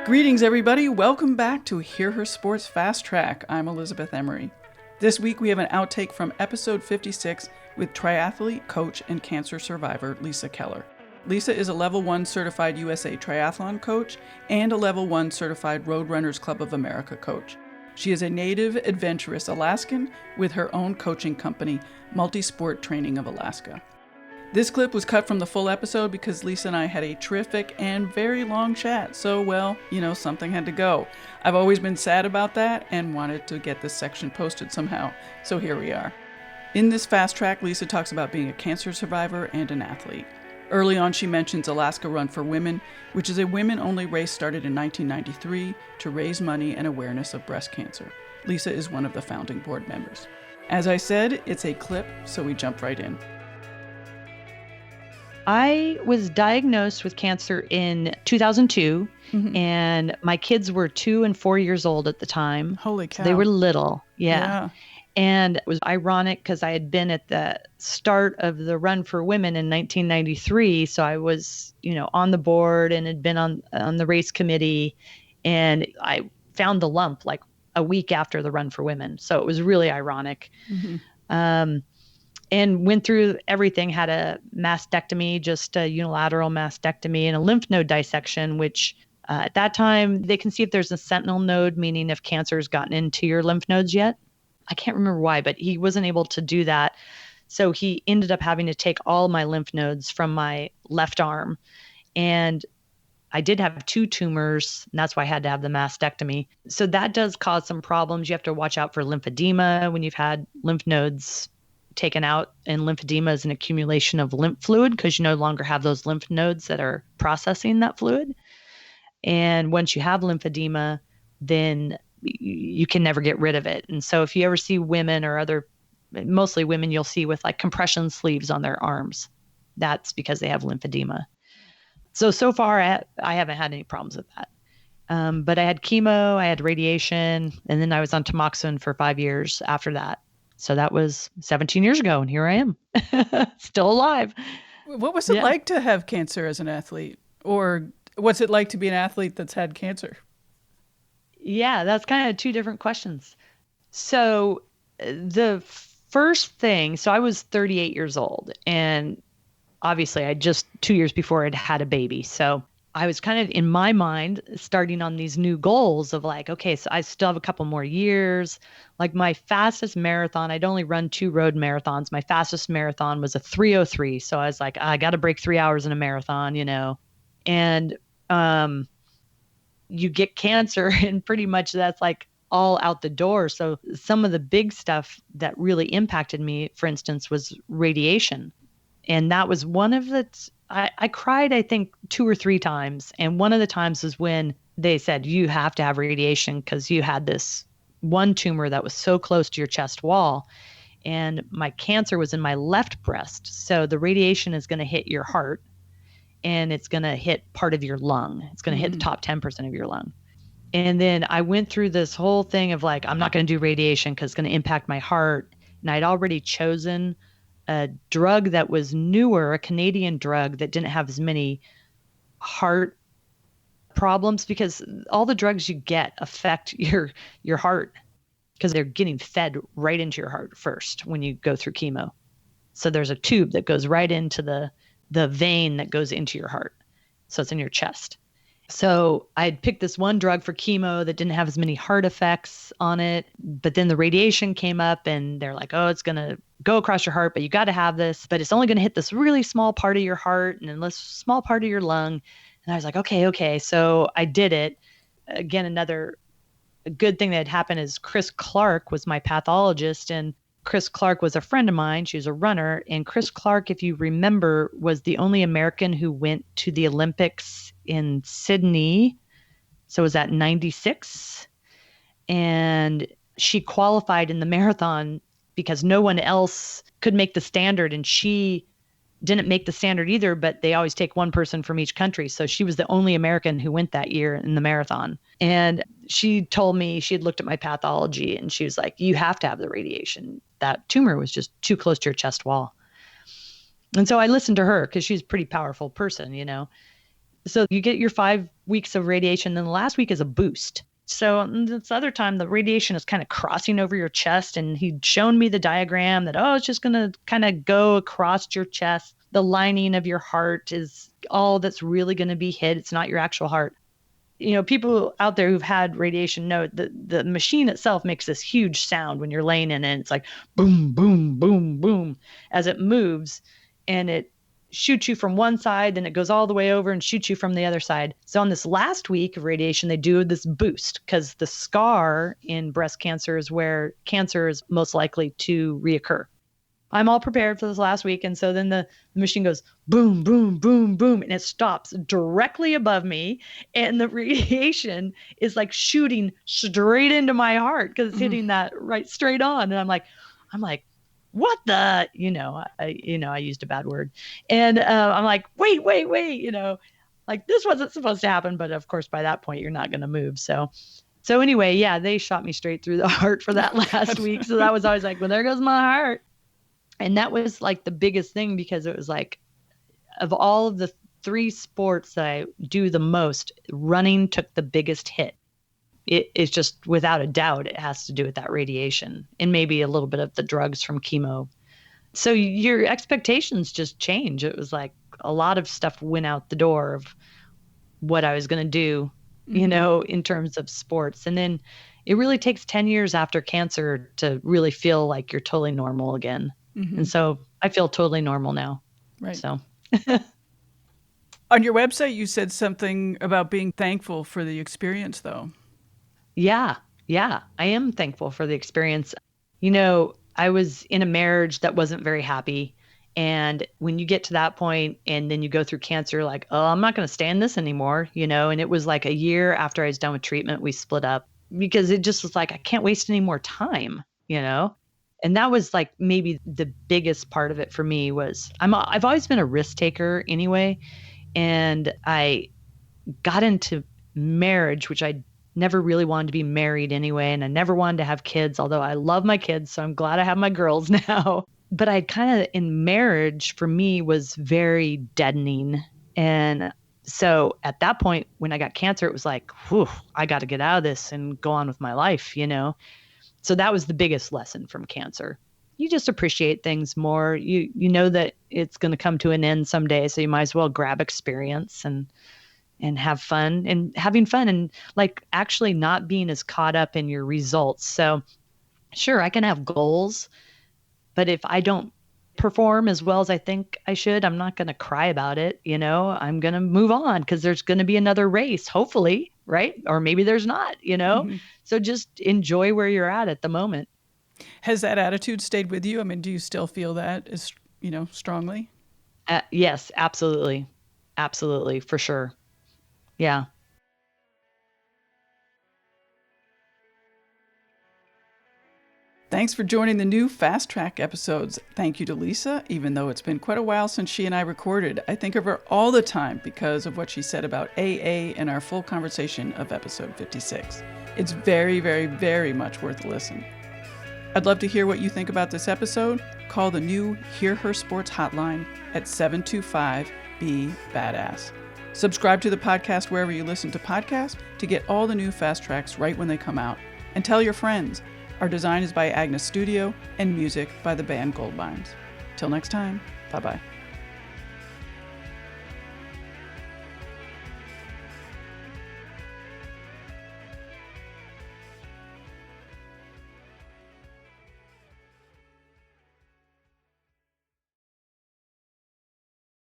Greetings, everybody. Welcome back to Hear Her Sports Fast Track. I'm Elizabeth Emery. This week we have an outtake from episode 56 with triathlete, coach, and cancer survivor Lisa Keller. Lisa is a Level 1 certified USA Triathlon coach and a Level 1 certified Roadrunners Club of America coach. She is a native adventurous Alaskan with her own coaching company, Multisport Training of Alaska. This clip was cut from the full episode because Lisa and I had a terrific and very long chat, so, well, something had to go. I've always been sad about that and wanted to get this section posted somehow, so here we are. In this fast track, Lisa talks about being a cancer survivor and an athlete. Early on, she mentions Alaska Run for Women, which is a women-only race started in 1993 to raise money and awareness of breast cancer. Lisa is one of the founding board members. As I said, it's a clip, so we jump right in. I was diagnosed with cancer in 2002, and my kids were 2 and 4 years old at the time. Holy cow. So they were little. Yeah. And it was ironic because I had been at the start of the Run for Women in 1993. So I was, on the board and had been on the race committee. And I found the lump like a week after the Run for Women. So it was really ironic. And went through everything, had a mastectomy, just a unilateral mastectomy, and a lymph node dissection, which at that time they can see if there's a sentinel node, meaning if cancer's gotten into your lymph nodes yet. I can't remember why, but he wasn't able to do that. So he ended up having to take all my lymph nodes from my left arm. And I did have 2 tumors, and that's why I had to have the mastectomy. So that does cause some problems. You have to watch out for lymphedema when you've had lymph nodes taken out, and lymphedema is an accumulation of lymph fluid because you no longer have those lymph nodes that are processing that fluid. And once you have lymphedema, then you can never get rid of it. And so if you ever see women or mostly women, you'll see with like compression sleeves on their arms, that's because they have lymphedema. So far I haven't had any problems with that. But I had chemo, I had radiation, and then I was on tamoxifen for 5 years after that. So that was 17 years ago, and here I am, still alive. What was it like to have cancer as an athlete? Or what's it like to be an athlete that's had cancer? Yeah, that's kind of 2 different questions. So the first thing, so I was 38 years old, and obviously I just 2 years before I'd had a baby. So I was kind of in my mind starting on these new goals of like, okay, so I still have a couple more years. Like my fastest marathon, I'd only run 2 road marathons. My fastest marathon was a 3:03. So I was like, I got to break 3 hours in a marathon, and you get cancer and pretty much that's like all out the door. So some of the big stuff that really impacted me, for instance, was radiation. And that was one of the, I cried, I think 2 or 3 times. And one of the times was when they said, you have to have radiation because you had this one tumor that was so close to your chest wall. And my cancer was in my left breast. So the radiation is going to hit your heart and it's going to hit part of your lung. It's going to hit the top 10% of your lung. And then I went through this whole thing of like, I'm not going to do radiation because it's going to impact my heart. And I'd already chosen a drug that was newer, a Canadian drug that didn't have as many heart problems because all the drugs you get affect your heart because they're getting fed right into your heart first when you go through chemo. So there's a tube that goes right into the vein that goes into your heart. So it's in your chest. So I'd picked this one drug for chemo that didn't have as many heart effects on it. But then the radiation came up and they're like, oh, it's going to go across your heart, but you got to have this. But it's only going to hit this really small part of your heart and this small part of your lung. And I was like, okay. So I did it. Again, another good thing that had happened is Chris Clark was my pathologist. And Chris Clark was a friend of mine. She was a runner. And Chris Clark, if you remember, was the only American who went to the Olympics in Sydney. So it was at 96. And she qualified in the marathon because no one else could make the standard. And she didn't make the standard either, but they always take one person from each country. So she was the only American who went that year in the marathon. And she told me, she had looked at my pathology and she was like, you have to have the radiation. That tumor was just too close to your chest wall. And so I listened to her because she's a pretty powerful person, So you get your 5 weeks of radiation, then the last week is a boost. So this other time, the radiation is kind of crossing over your chest, and he'd shown me the diagram that, oh, it's just going to kind of go across your chest. The lining of your heart is all that's really going to be hit. It's not your actual heart. People out there who've had radiation know that the machine itself makes this huge sound when you're laying in it. It's like boom, boom, boom, boom as it moves, and it shoots you from one side, then it goes all the way over and shoots you from the other side. So on this last week of radiation, they do this boost because the scar in breast cancer is where cancer is most likely to reoccur. I'm all prepared for this last week. And so then the machine goes boom, boom, boom, boom, and it stops directly above me. And the radiation is like shooting straight into my heart because it's hitting that right straight on. And I'm like, what the, I used a bad word. And I'm like, wait, like this wasn't supposed to happen. But of course, by that point, you're not going to move. So anyway, yeah, they shot me straight through the heart for that last week. So that was always like, well, there goes my heart. And that was like the biggest thing because it was like, of all of the 3 sports that I do the most, running took the biggest hit. It's just without a doubt, it has to do with that radiation and maybe a little bit of the drugs from chemo. So your expectations just change. It was like a lot of stuff went out the door of what I was going to do, in terms of sports. And then it really takes 10 years after cancer to really feel like you're totally normal again. Mm-hmm. And so I feel totally normal now. Right. So on your website, you said something about being thankful for the experience, though. Yeah. I am thankful for the experience. I was in a marriage that wasn't very happy. And when you get to that point and then you go through cancer, like, oh, I'm not going to stand this anymore, and it was like a year after I was done with treatment, we split up because it just was like, I can't waste any more time, And that was like maybe the biggest part of it for me was I've always been a risk taker anyway. And I got into marriage, which I never really wanted to be married anyway. And I never wanted to have kids, although I love my kids. So I'm glad I have my girls now. But I kind of, in marriage for me was very deadening. And so at that point, when I got cancer, it was like, whew, I got to get out of this and go on with my life, So that was the biggest lesson from cancer. You just appreciate things more. You know that it's going to come to an end someday. So you might as well grab experience and have fun, and having fun and like actually not being as caught up in your results. So sure, I can have goals, but if I don't perform as well as I think I should, I'm not going to cry about it. I'm going to move on because there's going to be another race, hopefully, right? Or maybe there's not, Mm-hmm. So just enjoy where you're at the moment. Has that attitude stayed with you? I mean, do you still feel that as, strongly? Yes, absolutely. Absolutely, for sure. Yeah. Thanks for joining the new Fast Track episodes. Thank you to Lisa, even though it's been quite a while since she and I recorded. I think of her all the time because of what she said about AA in our full conversation of episode 56. It's very, very, very much worth a listen. I'd love to hear what you think about this episode. Call the new Hear Her Sports hotline at 725-BE-BADASS. Subscribe to the podcast wherever you listen to podcasts to get all the new Fast Tracks right when they come out. And tell your friends. Our design is by Agnes Studio and music by the band Gold Mines. Till next time, bye-bye.